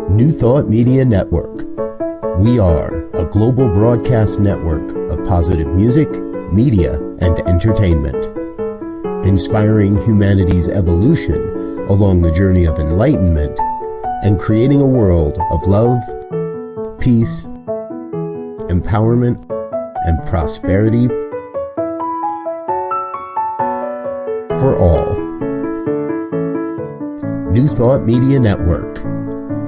New Thought Media Network. We are a global broadcast network of positive music, media, and entertainment, inspiring humanity's evolution along the journey of enlightenment and creating a world of love, peace, empowerment, and prosperity for all. New Thought Media Network.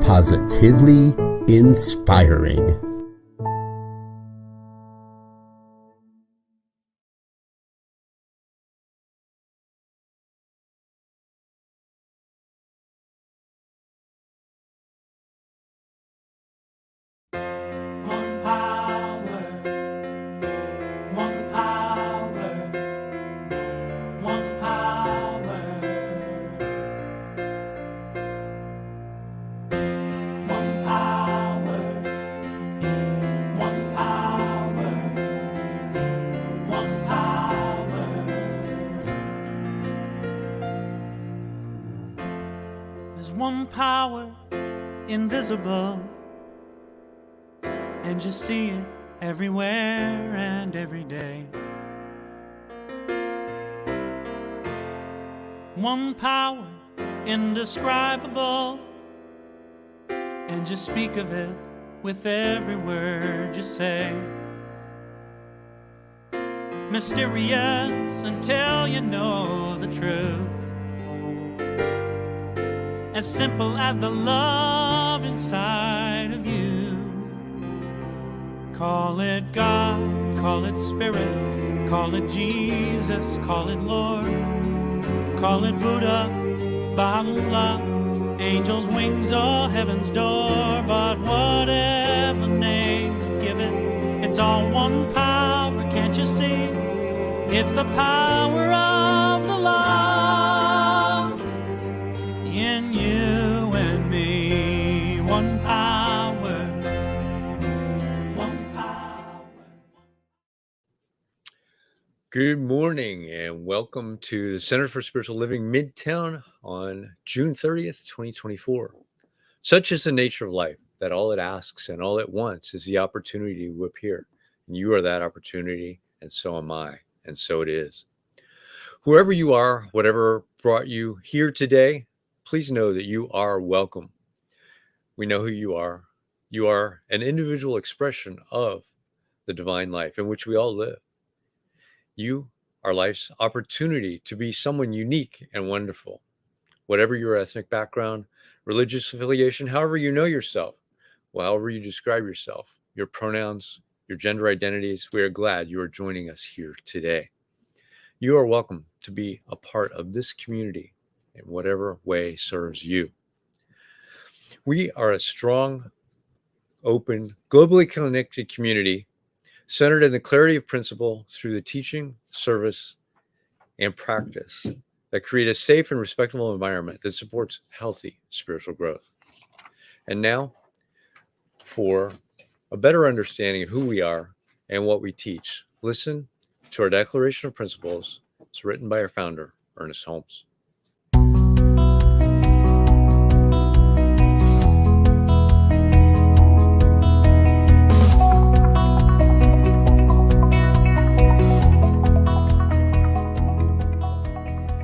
Positively inspiring. One power, invisible, and you see it everywhere and every day. One power, indescribable, and you speak of it with every word you say. Mysterious until you know the truth. As simple as the love inside of you. Call it God, call it Spirit, call it Jesus, call it Lord, call it Buddha, Baha'u'llah, angels' wings or heaven's door. But whatever name you give it, it's all one power, can't you see? It's the power of the love in you and me. One power, one power. Good morning and welcome to the Center for Spiritual Living Midtown on June 30th, 2024. Such is the nature of life that all it asks and all it wants is the opportunity to appear. And you are that opportunity, and so am I, and so it is. Whoever you are, whatever brought you here today, please know that you are welcome. We know who you are. You are an individual expression of the divine life in which we all live. You are life's opportunity to be someone unique and wonderful. Whatever your ethnic background, religious affiliation, however you know yourself, however you describe yourself, your pronouns, your gender identities, we are glad you are joining us here today. You are welcome to be a part of this community in whatever way serves you. We are a strong, open, globally connected community centered in the clarity of principle through the teaching, service, and practice that create a safe and respectful environment that supports healthy spiritual growth. And now, for a better understanding of who we are and what we teach, listen to our Declaration of Principles. It's written by our founder, Ernest Holmes.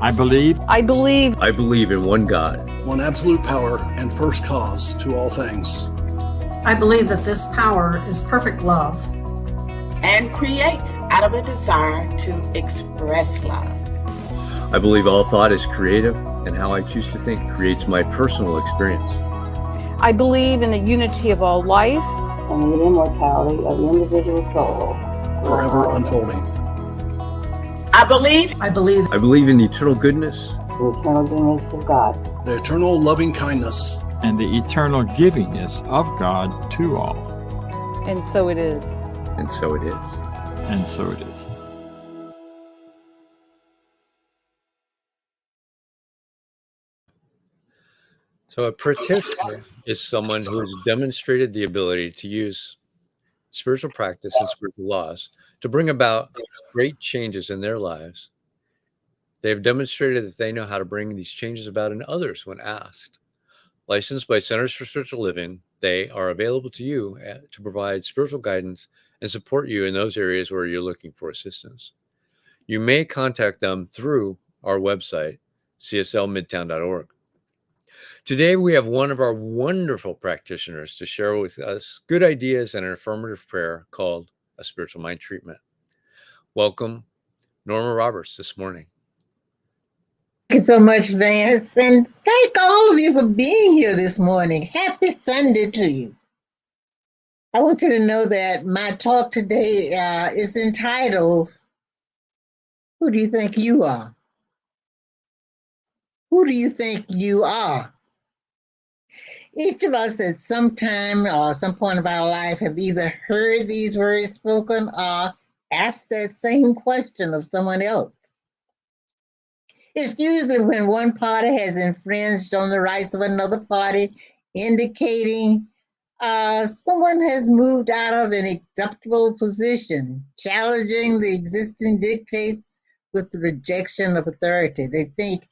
I believe in one God, one absolute power and first cause to all things. I believe that this power is perfect love and creates out of a desire to express love. I believe all thought is creative, and how I choose to think creates my personal experience. I believe in the unity of all life and the immortality of the individual soul, forever unfolding. I believe in the eternal goodness, the eternal goodness of God, the eternal loving kindness, and the eternal givingness of God to all. And so it is. And so it is. And so it is. So a practitioner is someone who has demonstrated the ability to use spiritual practice and spiritual laws to bring about great changes in their lives. They have demonstrated that they know how to bring these changes about in others when asked. Licensed by Centers for Spiritual Living, they are available to you to provide spiritual guidance and support you in those areas where you're looking for assistance. You may contact them through our website, cslmidtown.org. Today, we have one of our wonderful practitioners to share with us good ideas and an affirmative prayer called a spiritual mind treatment. Welcome, Norma Roberts, this morning. Thank you so much, Vance, and thank all of you for being here this morning. Happy Sunday to you. I want you to know that my talk today is entitled, Who Do You Think You Are? Who do you think you are? Each of us at some time or some point of our life have either heard these words spoken or asked that same question of someone else. It's usually when one party has infringed on the rights of another party, indicating someone has moved out of an acceptable position, challenging the existing dictates with the rejection of authority. They think,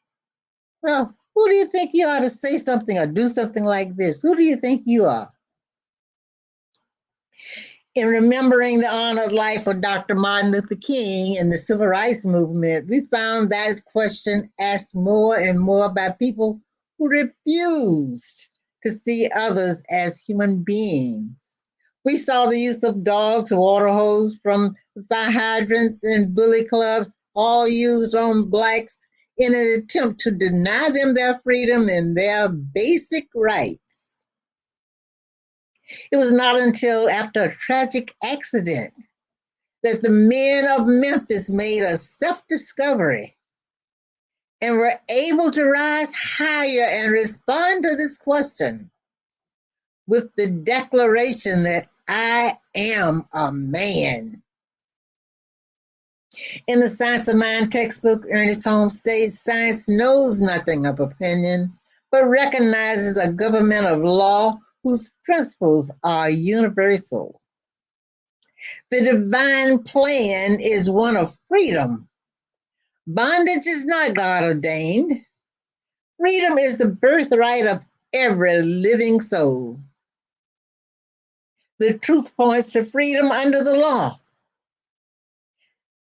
well, who do you think you are to say something or do something like this? Who do you think you are? In remembering the honored life of Dr. Martin Luther King and the Civil Rights Movement, we found that question asked more and more by people who refused to see others as human beings. We saw the use of dogs, water hose from fire hydrants, and bully clubs, all used on blacks in an attempt to deny them their freedom and their basic rights. It was not until after a tragic accident that the men of Memphis made a self-discovery and were able to rise higher and respond to this question with the declaration that I am a man. In the Science of Mind textbook, Ernest Holmes states, science knows nothing of opinion, but recognizes a government of law whose principles are universal. The divine plan is one of freedom. Bondage is not God ordained. Freedom is the birthright of every living soul. The truth points to freedom under the law.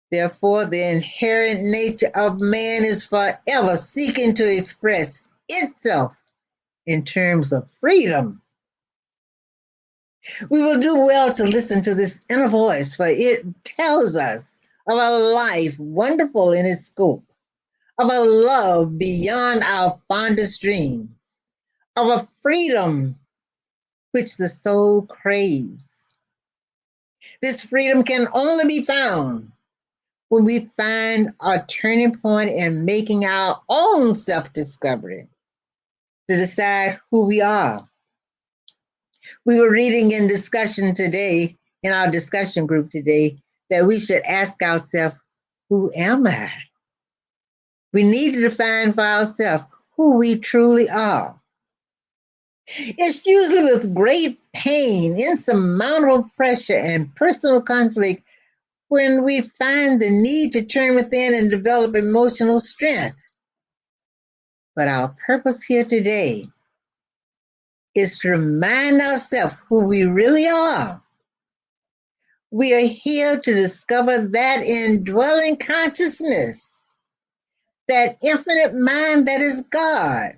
Therefore, the inherent nature of man is forever seeking to express itself in terms of freedom. We will do well to listen to this inner voice, for it tells us of a life wonderful in its scope, of a love beyond our fondest dreams, of a freedom which the soul craves. This freedom can only be found when we find our turning point in making our own self-discovery to decide who we are. We were reading in discussion today, in our discussion group today, that we should ask ourselves, who am I? We need to define for ourselves who we truly are. It's usually with great pain, insurmountable pressure, and personal conflict when we find the need to turn within and develop emotional strength. But our purpose here today is to remind ourselves who we really are. We are here to discover that indwelling consciousness, that infinite mind that is God,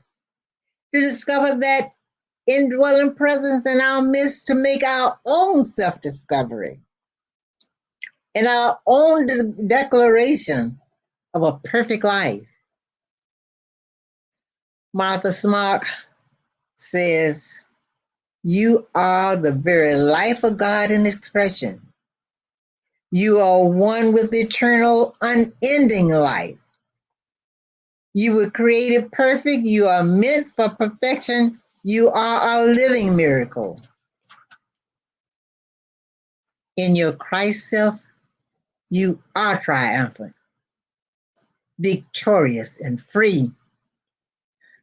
to discover that indwelling presence in our midst to make our own self-discovery and our own declaration of a perfect life. Martha Smart says, you are the very life of God in expression. You are one with eternal, unending life. You were created perfect. You are meant for perfection. You are a living miracle. In your Christ self, you are triumphant, victorious, and free.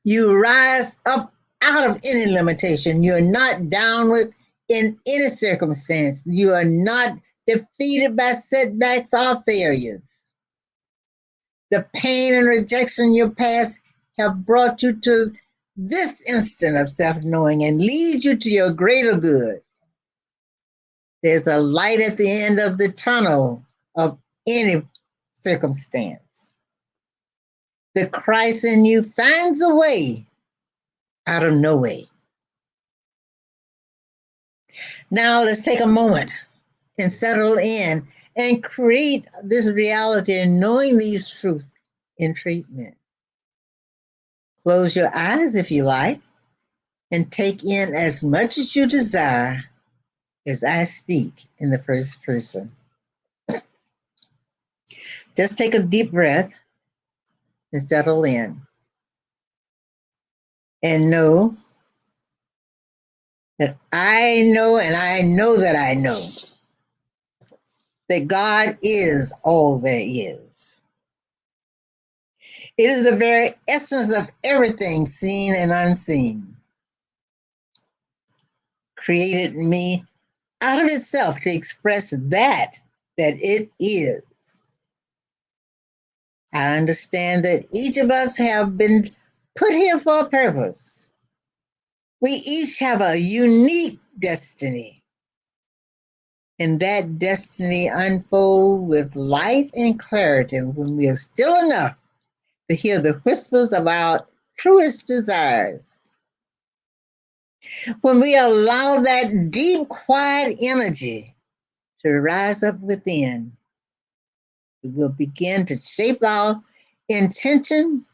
You rise up out of any limitation. You're not downward in any circumstance. You are not defeated by setbacks or failures. The pain and rejection in your past have brought you to this instant of self-knowing and lead you to your greater good. There's a light at the end of the tunnel of any circumstance. The Christ in you finds a way out of no way. Now let's take a moment and settle in and create this reality and knowing these truths in treatment. Close your eyes if you like and take in as much as you desire as I speak in the first person. Just take a deep breath and settle in. And know that I know and I know that I know that God is all there is. It is the very essence of everything seen and unseen. Created me out of itself to express that it is. I understand that each of us have been put here for a purpose. We each have a unique destiny. And that destiny unfolds with light and clarity when we are still enough to hear the whispers of our truest desires. When we allow that deep, quiet energy to rise up within, it will begin to shape our intention,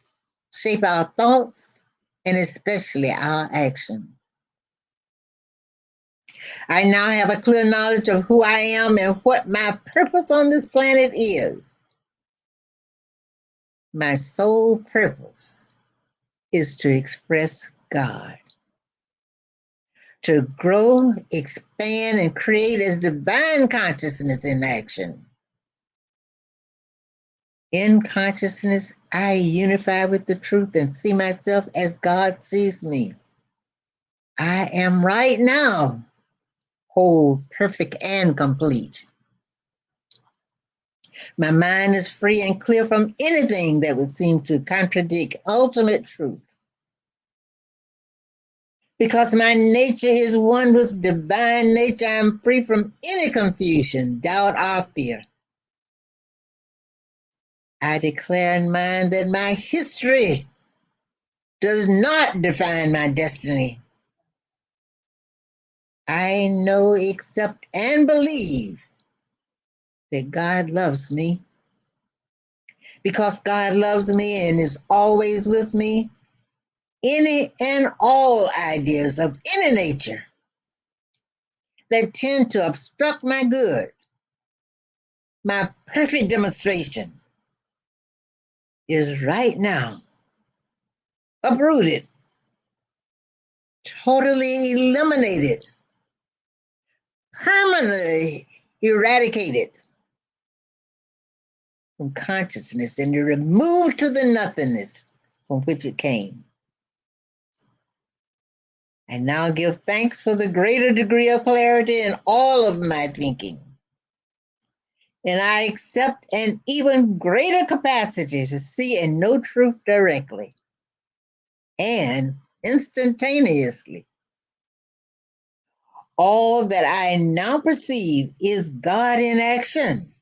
shape our thoughts, and especially our action. I now have a clear knowledge of who I am and what my purpose on this planet is. My sole purpose is to express God, to grow, expand, and create as divine consciousness in action. In consciousness, I unify with the truth and see myself as God sees me. I am right now whole, perfect, and complete. My mind is free and clear from anything that would seem to contradict ultimate truth. Because my nature is one with divine nature, I'm free from any confusion, doubt, or fear. I declare in mind that my history does not define my destiny. I know, accept, and believe that God loves me. Because God loves me and is always with me, any and all ideas of any nature that tend to obstruct my good, my perfect demonstration, is right now uprooted, totally eliminated, permanently eradicated from consciousness and removed to the nothingness from which it came. I now give thanks for the greater degree of clarity in all of my thinking. And I accept an even greater capacity to see and know truth directly and instantaneously. All that I now perceive is God in action.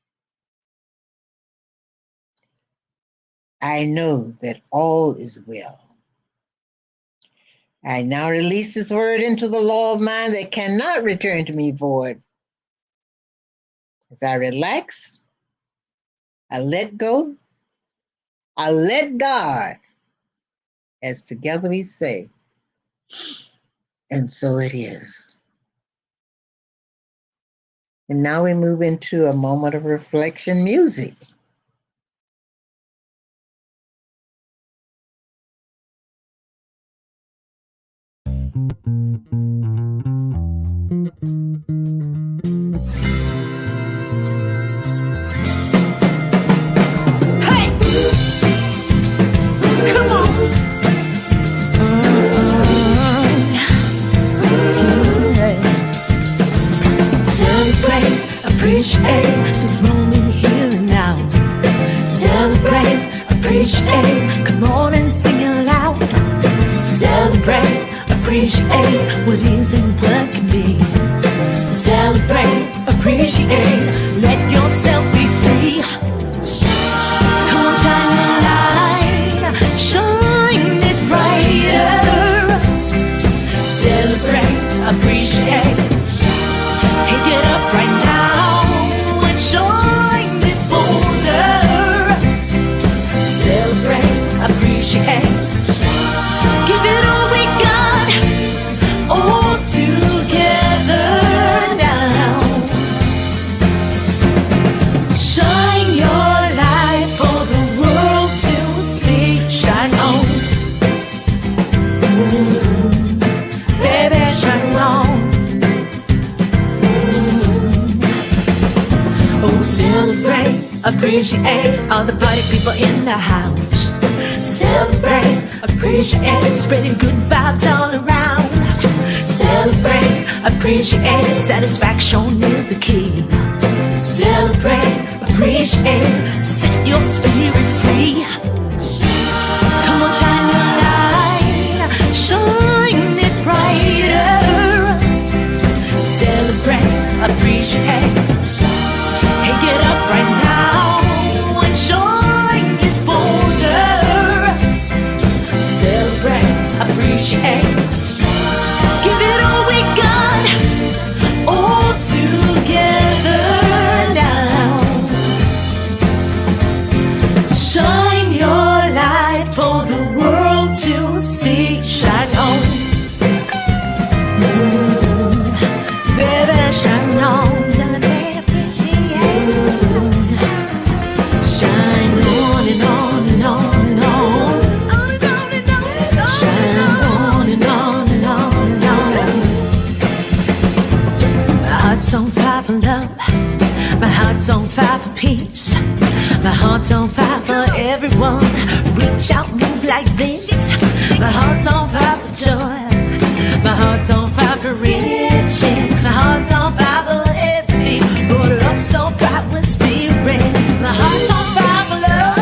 I know that all is well. I now release this word into the law of mind that cannot return to me void. As I relax, I let go, I let God, as together we say, and so it is. And now we move into a moment of reflection music. Appreciate this moment here and now. Celebrate, appreciate, come on and sing it loud. Celebrate. appreciate what is and what can be. Celebrate, appreciate, let yourself be free. Come on, shine your light, shine it brighter. Celebrate, appreciate, hey, get up right now and shine it bolder. Celebrate, appreciate, give it all we got, all together now. Shine your light for the world to see. Shine on, baby, shine on. Oh, celebrate, appreciate all the party people in the house. Celebrate, appreciate, spreading good vibes all around. Celebrate, appreciate, satisfaction is the key. Celebrate, appreciate, set your spirit free. Come on, shine your light, shine it brighter. Celebrate, appreciate, hey, get up right now and shine it bolder. Celebrate, appreciate, give it all we got, all together now. Shine your light for the world to see. Shine on, baby, shine on. Celebrate, appreciate, shine on and on and on and on. Shine on and on and on and on. My heart's on fire for love. My heart's on fire for peace. My heart's on fire for everyone. Reach out, move like this. My heart's on fire for joy. My heart's on fire for riches. My heart's on fire for everything. Brought up so bright with spirit. My heart's on fire for love.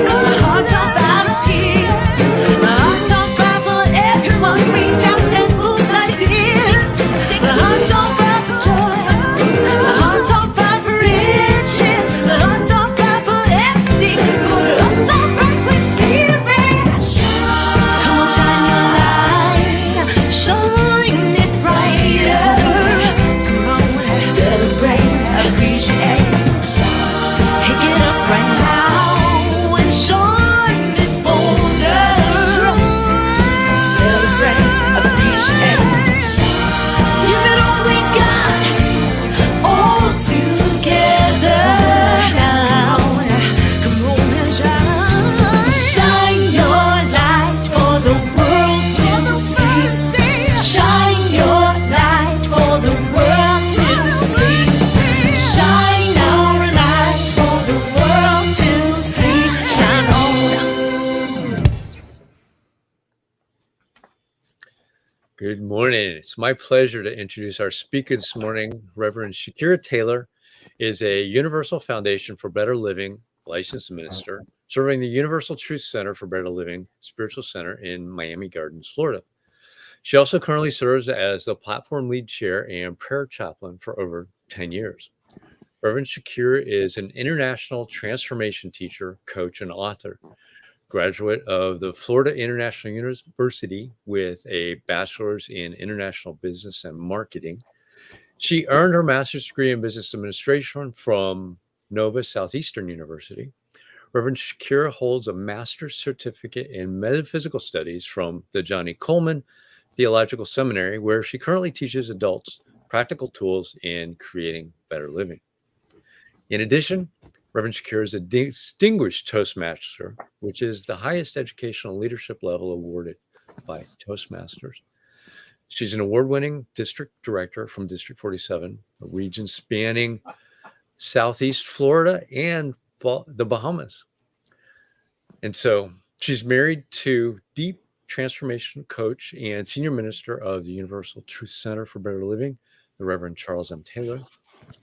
My heart's on fire for peace. My heart's on fire for everyone. Reach out and move like this. My heart's on fire for joy. My heart's on fire for riches. My heart's on fire for everything. Brought up so bright with spirit. Come on, shine your light, shine it brighter. Come on, celebrate, appreciate, hey, get up right now and shine it bolder. Celebrate, appreciate, give it all we got, all together now. Come on and shine your light for the world to see. Shine your light for the world to see. Shine our light for the world to see. Shine on. Good morning. It's my pleasure to introduce our speaker this morning. Reverend Shakira Taylor is a Universal Foundation for Better Living licensed minister, serving the Universal Truth Center for Better Living Spiritual Center in Miami Gardens, Florida. She also currently serves as the platform lead chair and prayer chaplain for over 10 years. Reverend Shakira is an international transformation teacher, coach, and author. Graduate of the Florida International University with a bachelor's in international business and marketing. She earned her master's degree in business administration from Nova Southeastern University. Reverend Shakira holds a master's certificate in metaphysical studies from the Johnny Coleman Theological Seminary, where she currently teaches adults practical tools in creating better living. In addition, Reverend Shakira is a distinguished Toastmaster, which is the highest educational leadership level awarded by Toastmasters. She's an award-winning district director from District 47, a region spanning Southeast Florida and the Bahamas. And so she's married to deep transformation coach and senior minister of the Universal Truth Center for Better Living, the Reverend Charles M. Taylor.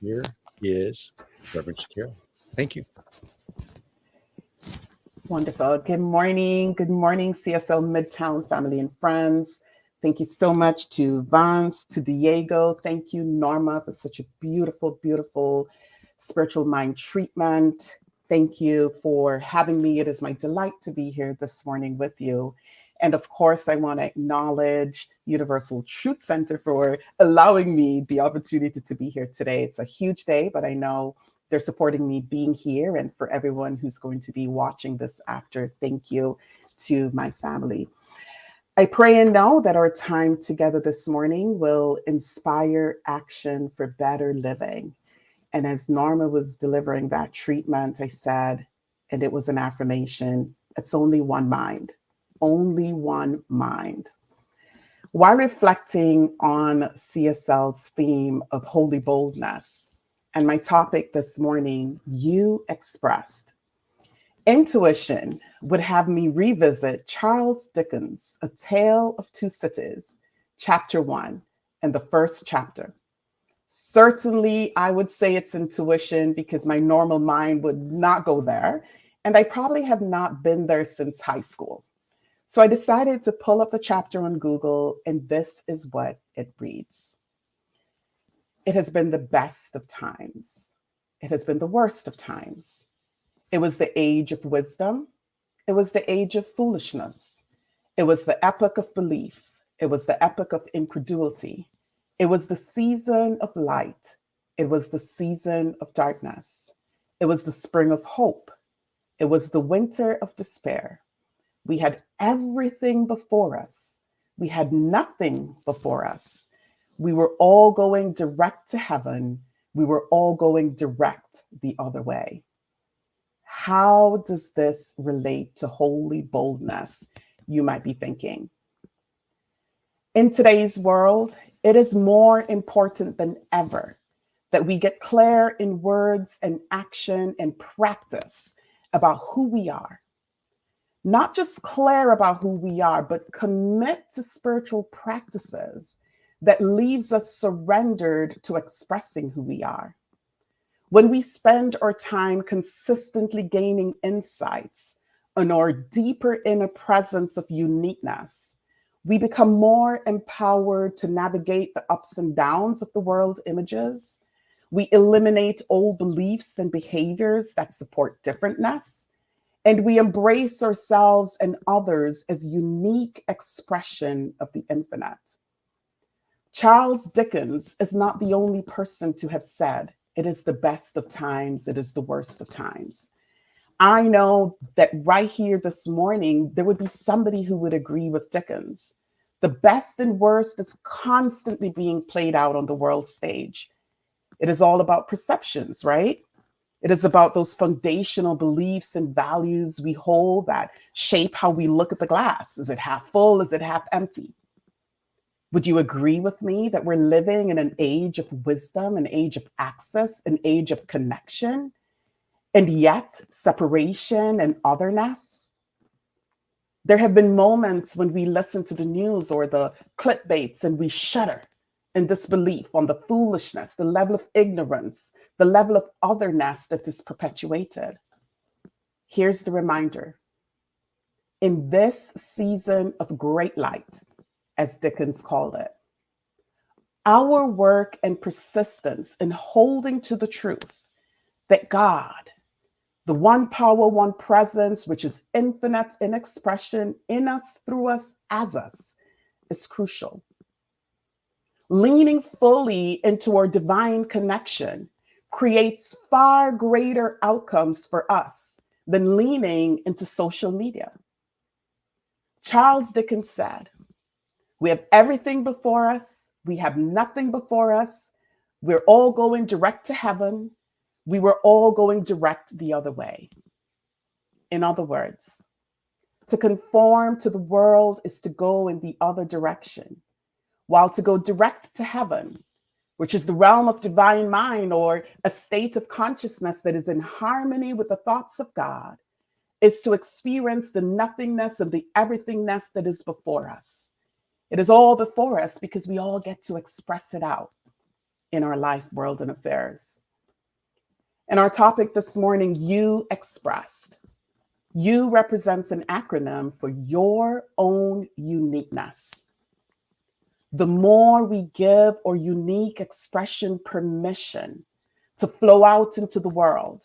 Here is Reverend Shakira. Thank you. Wonderful. Good morning. Good morning, CSL Midtown family and friends. Thank you so much to Vance, to Diego. Thank you, Norma, for such a beautiful, beautiful spiritual mind treatment. Thank you for having me. It is my delight to be here this morning with you. And of course, I want to acknowledge Universal Truth Center for allowing me the opportunity to be here today. It's a huge day, but I know they're supporting me being here. And for everyone who's going to be watching this after, thank you to my family. I pray and know that our time together this morning will inspire action for better living. And as Norma was delivering that treatment, I said, and it was an affirmation, it's only one mind, only one mind. While reflecting on CSL's theme of holy boldness, and my topic this morning, you expressed, intuition would have me revisit Charles Dickens' A Tale of Two Cities, chapter 1, and the first chapter. Certainly, I would say it's intuition because my normal mind would not go there, and I probably have not been there since high school. So I decided to pull up the chapter on Google, and this is what it reads. It has been the best of times. It has been the worst of times. It was the age of wisdom. It was the age of foolishness. It was the epoch of belief. It was the epoch of incredulity. It was the season of light. It was the season of darkness. It was the spring of hope. It was the winter of despair. We had everything before us. We had nothing before us. We were all going direct to heaven. We were all going direct the other way. How does this relate to holy boldness? You might be thinking. In today's world, it is more important than ever that we get clear in words and action and practice about who we are. Not just clear about who we are, but commit to spiritual practices that leaves us surrendered to expressing who we are. When we spend our time consistently gaining insights on our deeper inner presence of uniqueness, we become more empowered to navigate the ups and downs of the world images. We eliminate old beliefs and behaviors that support differentness, and we embrace ourselves and others as unique expression of the infinite. Charles Dickens is not the only person to have said, it is the best of times, it is the worst of times. I know that right here this morning, there would be somebody who would agree with Dickens. The best and worst is constantly being played out on the world stage. It is all about perceptions, right? It is about those foundational beliefs and values we hold that shape how we look at the glass. Is it half full? Is it half empty? Would you agree with me that we're living in an age of wisdom, an age of access, an age of connection, and yet separation and otherness? There have been moments when we listen to the news or the clickbaits and we shudder in disbelief on the foolishness, the level of ignorance, the level of otherness that is perpetuated. Here's the reminder. In this season of great light, as Dickens called it, our work and persistence in holding to the truth that God, the one power, one presence, which is infinite in expression in us, through us, as us, is crucial. Leaning fully into our divine connection creates far greater outcomes for us than leaning into social media. Charles Dickens said, we have everything before us. We have nothing before us. We're all going direct to heaven. We were all going direct the other way. In other words, to conform to the world is to go in the other direction, while to go direct to heaven, which is the realm of divine mind or a state of consciousness that is in harmony with the thoughts of God, is to experience the nothingness and the everythingness that is before us. It is all before us because we all get to express it out in our life, world, and affairs. And our topic this morning, you expressed. You represents an acronym for your own uniqueness. the more we give our unique expression permission to flow out into the world,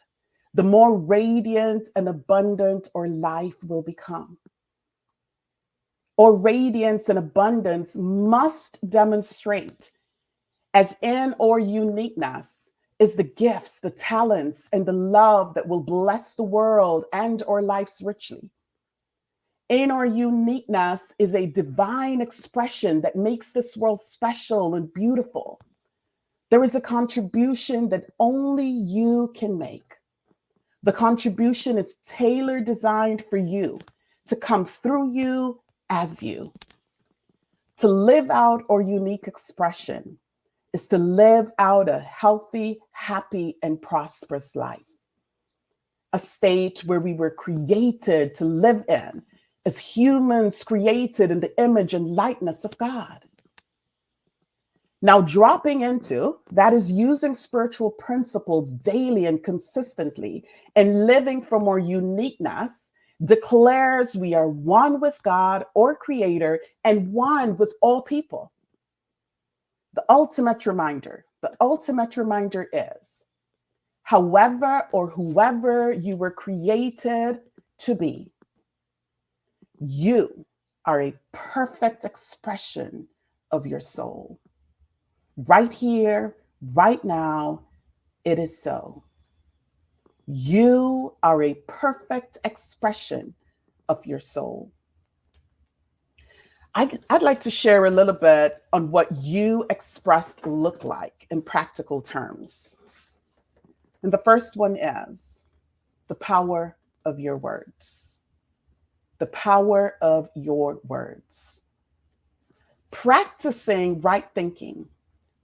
the more radiant and abundant our life will become. Our radiance and abundance must demonstrate, as in our uniqueness is the gifts, the talents, and the love that will bless the world and our lives richly. In our uniqueness is a divine expression that makes this world special and beautiful. There is a contribution that only you can make. The contribution is tailor designed for you to come through you as you. To live out our unique expression is to live out a healthy, happy, and prosperous life. A state where we were created to live in as humans created in the image and likeness of God. Now, dropping into that is using spiritual principles daily and consistently and living from our uniqueness declares we are one with God, our Creator, and one with all people. The ultimate reminder is, however or whoever you were created to be, you are a perfect expression of your soul. Right here, right now, it is so. You are a perfect expression of your soul. I'd like to share a little bit on what you expressed look like in practical terms. And the first one is the power of your words. The power of your words. Practicing right thinking,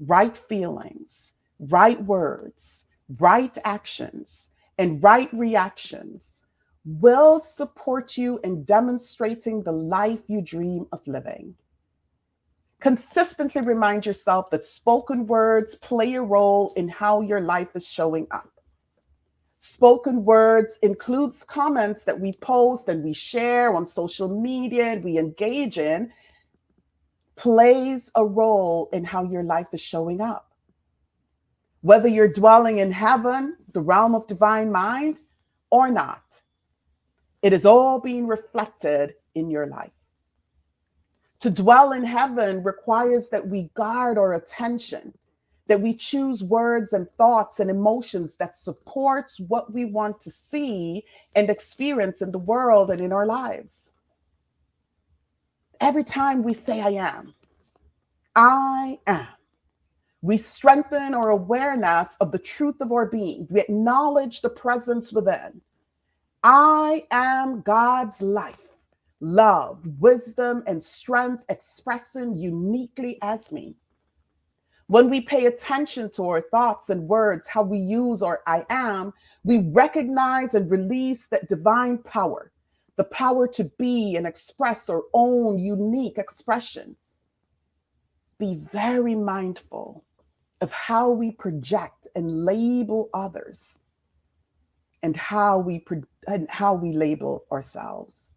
right feelings, right words, right actions, and right reactions will support you in demonstrating the life you dream of living. Consistently remind yourself that spoken words play a role in how your life is showing up. Spoken words includes comments that we post and we share on social media and we engage in, plays a role in how your life is showing up. Whether you're dwelling in heaven, the realm of divine mind, or not, it is all being reflected in your life. To dwell in heaven requires that we guard our attention, that we choose words and thoughts and emotions that supports what we want to see and experience in the world and in our lives. Every time we say, I am, we strengthen our awareness of the truth of our being. We acknowledge the presence within. I am God's life, love, wisdom, and strength expressing uniquely as me. When we pay attention to our thoughts and words, how we use our I am, we recognize and release that divine power, the power to be and express our own unique expression. Be very mindful of how we project and label others and how we label ourselves.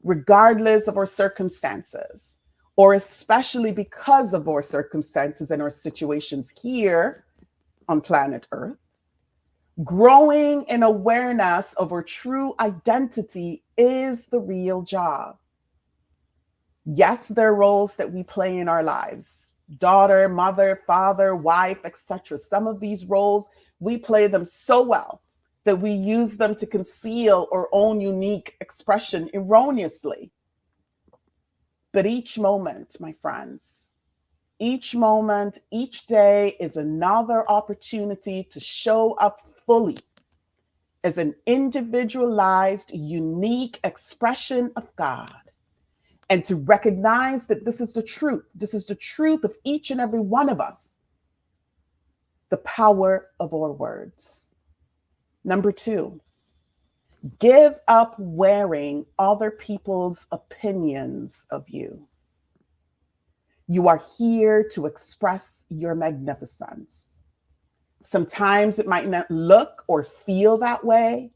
Regardless of our circumstances, or especially because of our circumstances and our situations here on planet Earth, growing in awareness of our true identity is the real job. Yes, there are roles that we play in our lives. Daughter, mother, father, wife, etc. Some of these roles, we play them so well that we use them to conceal our own unique expression erroneously. But each moment, my friends, each moment, each day is another opportunity to show up fully as an individualized, unique expression of God. And to recognize that this is the truth. This is the truth of each and every one of us. The power of our words. Number 2, give up wearing other people's opinions of you. You are here to express your magnificence. Sometimes it might not look or feel that way,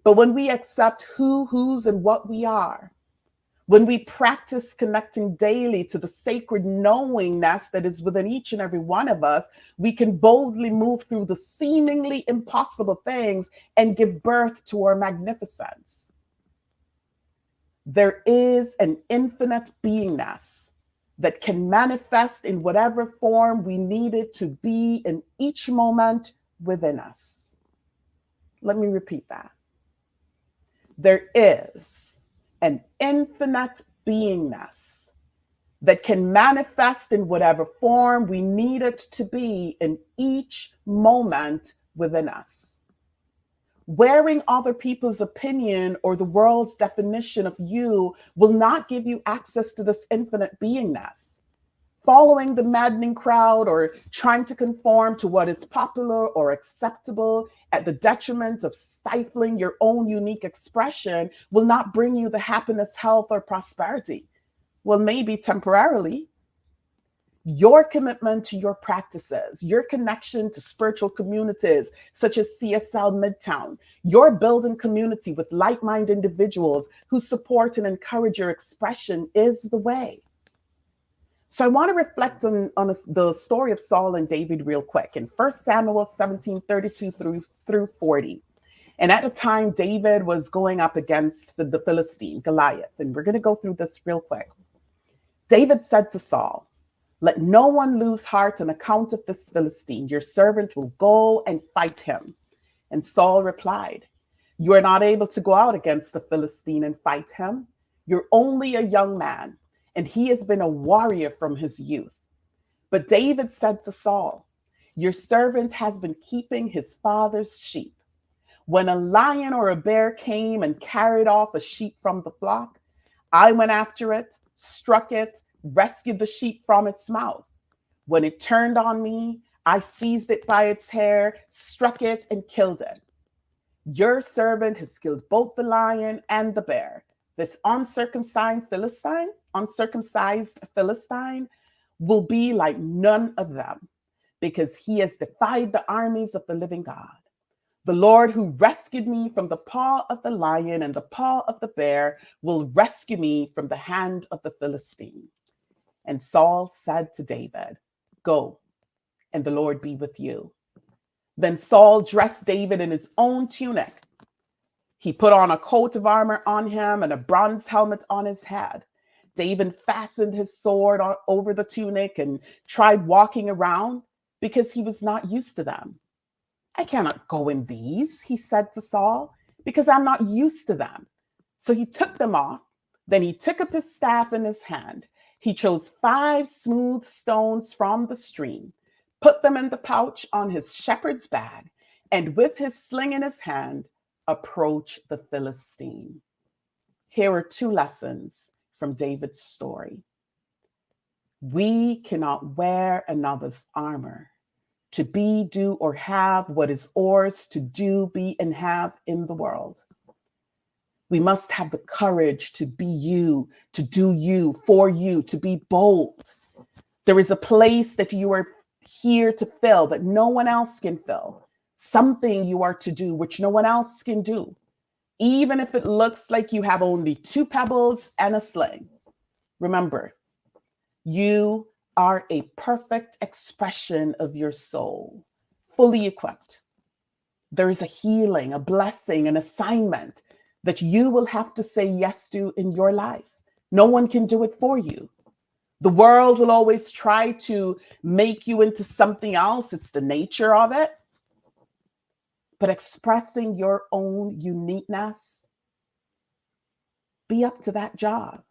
but when we accept who, whose, and what we are, When we practice connecting daily to the sacred knowingness that is within each and every one of us, we can boldly move through the seemingly impossible things and give birth to our magnificence. There is an infinite beingness that can manifest in whatever form we need it to be in each moment within us. Let me repeat that. There is an infinite beingness that can manifest in whatever form we need it to be in each moment within us. Wearing other people's opinion or the world's definition of you will not give you access to this infinite beingness. Following the maddening crowd or trying to conform to what is popular or acceptable at the detriment of stifling your own unique expression will not bring you the happiness, health, or prosperity. Well, maybe temporarily. Your commitment to your practices, your connection to spiritual communities such as CSL Midtown, your building community with like-minded individuals who support and encourage your expression is the way. So I want to reflect on the story of Saul and David real quick in 1 Samuel 17:32 through 40. And at the time, David was going up against the Philistine, Goliath. And we're going to go through this real quick. David said to Saul, "Let no one lose heart on account of this Philistine. Your servant will go and fight him." And Saul replied, "You are not able to go out against the Philistine and fight him. You're only a young man, and he has been a warrior from his youth." But David said to Saul, "Your servant has been keeping his father's sheep. When a lion or a bear came and carried off a sheep from the flock, I went after it, struck it, rescued the sheep from its mouth. When it turned on me, I seized it by its hair, struck it, and killed it. Your servant has killed both the lion and the bear. This uncircumcised Philistine will be like none of them, because he has defied the armies of the living God. The Lord who rescued me from the paw of the lion and the paw of the bear will rescue me from the hand of the Philistine." And Saul said to David, "Go, and the Lord be with you." Then Saul dressed David in his own tunic. He put on a coat of armor on him and a bronze helmet on his head. David fastened his sword over the tunic and tried walking around because he was not used to them. "I cannot go in these," he said to Saul, "because I'm not used to them." So he took them off. Then he took up his staff in his hand. He chose 5 smooth stones from the stream, put them in the pouch on his shepherd's bag, and with his sling in his hand, approached the Philistine. Here are 2 lessons from David's story. We cannot wear another's armor to be, do, or have what is ours to do, be, and have in the world. We must have the courage to be you, to do you, for you, to be bold. There is a place that you are here to fill that no one else can fill. Something you are to do which no one else can do, even if it looks like you have only 2 pebbles and a sling. Remember, you are a perfect expression of your soul, fully equipped. There is a healing, a blessing, an assignment that you will have to say yes to in your life. No one can do it for you. The world will always try to make you into something else. It's the nature of it. But expressing your own uniqueness, be up to that job.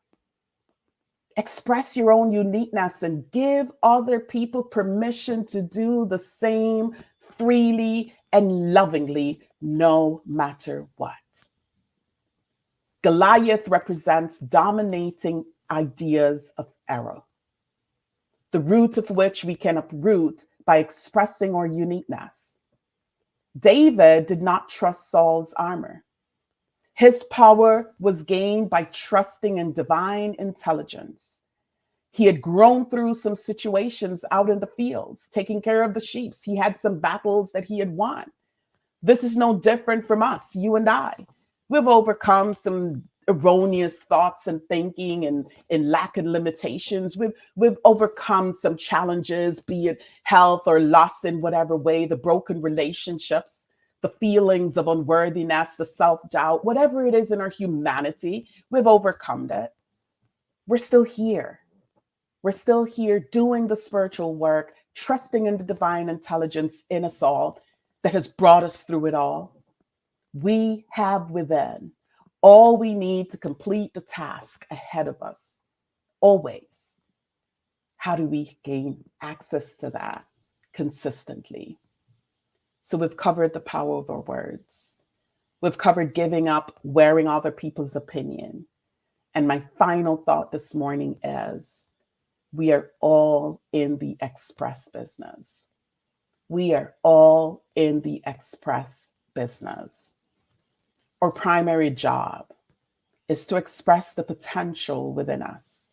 Express your own uniqueness and give other people permission to do the same freely and lovingly, no matter what. Goliath represents dominating ideas of error, the root of which we can uproot by expressing our uniqueness. David did not trust Saul's armor. His power was gained by trusting in divine intelligence. He had grown through some situations out in the fields, taking care of the sheep. He had some battles that he had won. This is no different from us, you and I. We've overcome some erroneous thoughts and thinking and lack and limitations. We've overcome some challenges, be it health or loss in whatever way, the broken relationships, the feelings of unworthiness, the self-doubt, whatever it is in our humanity, we've overcome it. We're still here. We're still here doing the spiritual work, trusting in the divine intelligence in us all that has brought us through it all. We have within all we need to complete the task ahead of us. Always. How do we gain access to that consistently? So we've covered the power of our words. We've covered giving up, wearing other people's opinion. And my final thought this morning is, we are all in the express business. We are all in the express business. Our primary job is to express the potential within us.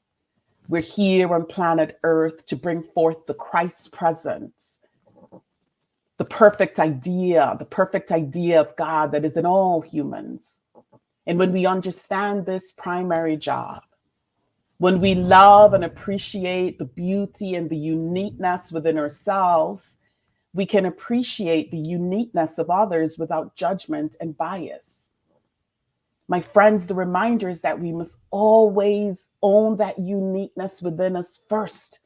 We're here on planet Earth to bring forth the Christ presence, the perfect idea of God that is in all humans. And when we understand this primary job, when we love and appreciate the beauty and the uniqueness within ourselves, we can appreciate the uniqueness of others without judgment and bias. My friends, the reminder is that we must always own that uniqueness within us first.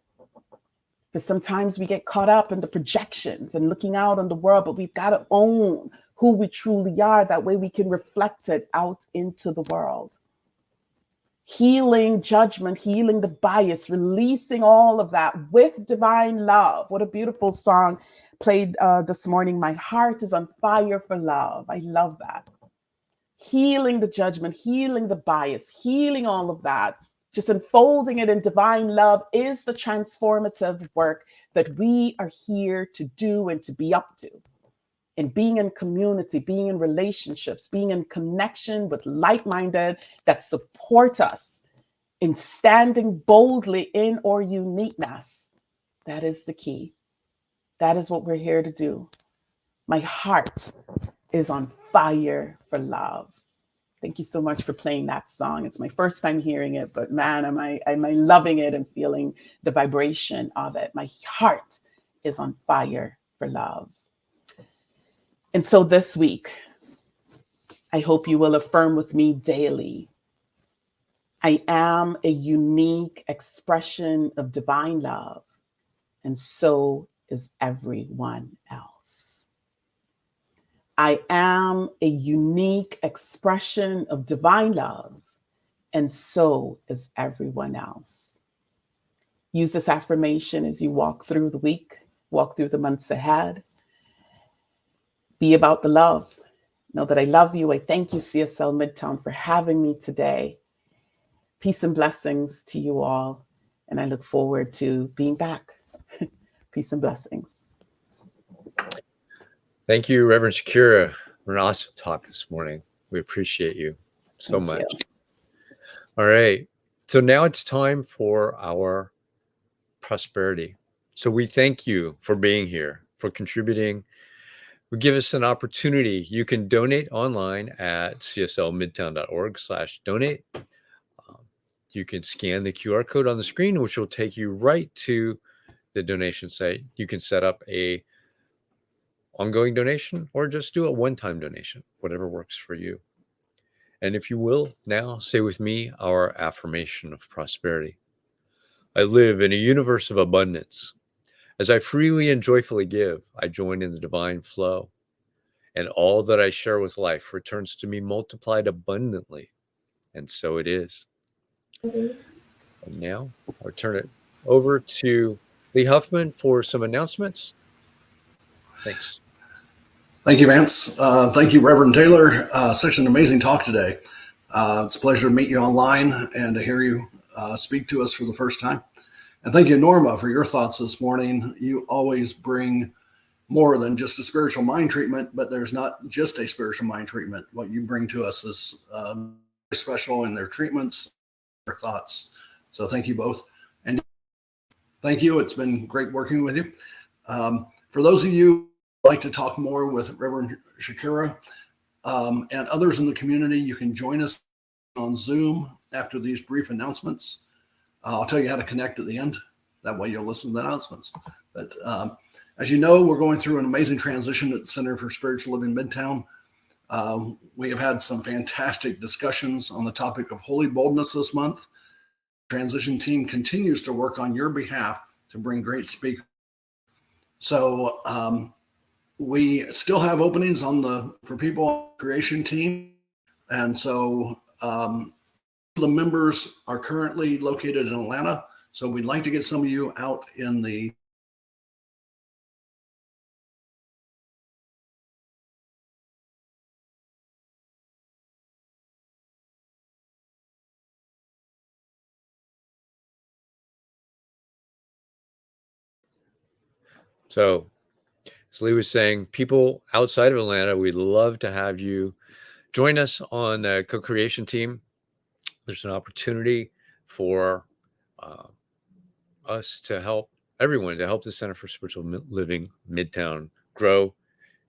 Because sometimes we get caught up in the projections and looking out on the world, but we've got to own who we truly are. That way we can reflect it out into the world. Healing judgment, healing the bias, releasing all of that with divine love. What a beautiful song played this morning. My heart is on fire for love. I love that. Healing the judgment, healing the bias, healing all of that, just unfolding it in divine love is the transformative work that we are here to do and to be up to. And being in community, being in relationships, being in connection with like-minded that support us in standing boldly in our uniqueness. That is the key. That is what we're here to do. My heart is on fire for love. Thank you so much for playing that song. It's my first time hearing it, but man, am I loving it and feeling the vibration of it. My heart is on fire for love. And so this week, I hope you will affirm with me daily. I am a unique expression of divine love, and so is everyone else. I am a unique expression of divine love, and so is everyone else. Use this affirmation as you walk through the week, walk through the months ahead. Be about the love. Know that I love you. I thank you, CSL Midtown, for having me today. Peace and blessings to you all. And I look forward to being back. Peace and blessings. Thank you, Reverend Shakira, for an awesome talk this morning. We appreciate you so much. All right. So now it's time for our prosperity. So we thank you for being here, for contributing. We give us an opportunity. You can donate online at cslmidtown.org/donate. You can scan the QR code on the screen, which will take you right to the donation site. You can set up a ongoing donation or just do a one-time donation, whatever works for you. And if you will, now say with me our affirmation of prosperity. I live in a universe of abundance. As I freely and joyfully give, I join in the divine flow, and all that I share with life returns to me multiplied abundantly. And so it is. And now I'll turn it over to Lee Huffman for some announcements. Thanks. Thank you, Vance. Thank you, Reverend Taylor. Such an amazing talk today. It's a pleasure to meet you online and to hear you speak to us for the first time. And thank you, Norma, for your thoughts this morning. You always bring more than just a spiritual mind treatment, but there's not just a spiritual mind treatment. What you bring to us is very special in their treatments, their thoughts. So thank you both. And thank you. It's been great working with you. For those of you who like to talk more with Reverend Shakira and others in the community, you can join us on Zoom after these brief announcements. I'll tell you how to connect at the end. That way you'll listen to the announcements. But as you know, we're going through an amazing transition at the Center for Spiritual Living Midtown. We have had some fantastic discussions on the topic of Holy Boldness this month. The transition team continues to work on your behalf to bring great speakers. So we still have openings for people on the creation team. And so the members are currently located in Atlanta. So we'd like to get some of you out in the So, as Lee was saying, people outside of Atlanta, we'd love to have you join us on the co-creation team. There's an opportunity for us to help everyone, to help the Center for Spiritual Living Midtown grow,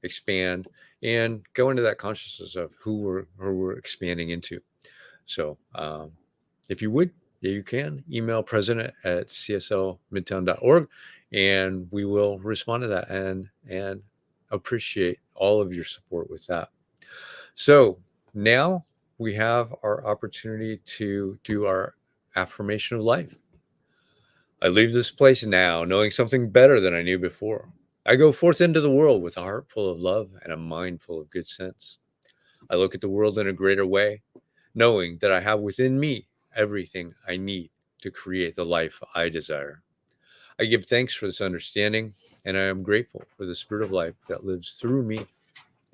expand, and go into that consciousness of who we're expanding into. So, if you would, you can email president@cslmidtown.org. And we will respond to that and appreciate all of your support with that. So now we have our opportunity to do our affirmation of life. I leave this place now knowing something better than I knew before. I go forth into the world with a heart full of love and a mind full of good sense. I look at the world in a greater way, knowing that I have within me everything I need to create the life I desire. I give thanks for this understanding, and I am grateful for the Spirit of life that lives through me,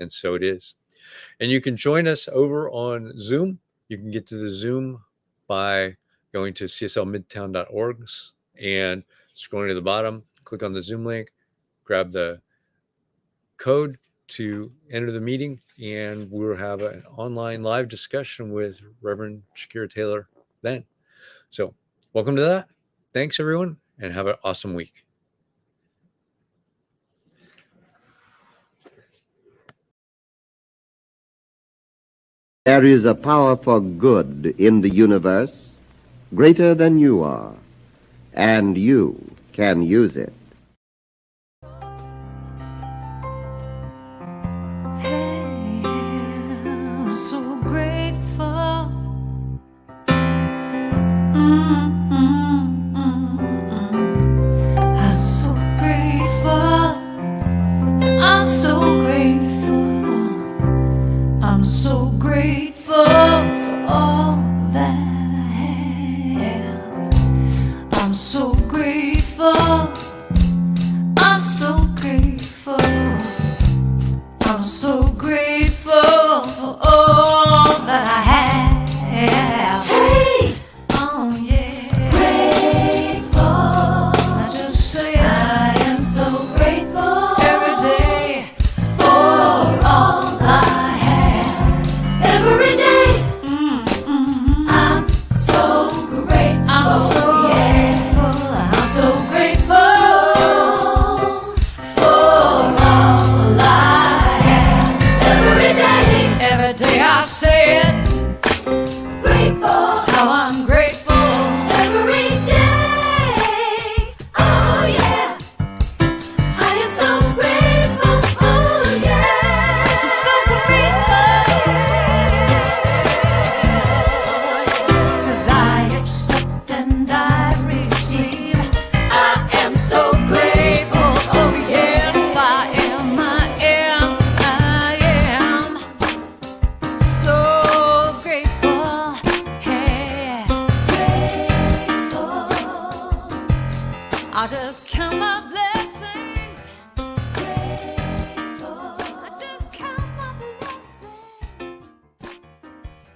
and so it is. And you can join us over on Zoom. You can get to the Zoom by going to cslmidtown.org and scrolling to the bottom, click on the Zoom link, grab the code to enter the meeting, and we'll have an online live discussion with Reverend Shakira Taylor then. So welcome to that. Thanks, everyone, and have an awesome week. There is a power for good in the universe greater than you are, and you can use it. I'm so grateful. I'm so grateful. I'm so grateful. I'm so grateful for all that I have. I'm so grateful. I'm so grateful. I'm so grateful for all that I have. Hey! Oh yeah. Grateful. I just say I am so grateful every day for all I have. Every day. I'm so grateful. I'm so grateful. I'm so grateful for all I have. Every day I say it. Grateful. How I'm grateful. Every day. Oh yeah. I am so grateful. Oh yeah. So grateful. 'Cause I accept and I receive. I am so grateful. Oh yes, I am. I am so grateful. Hey, grateful. I just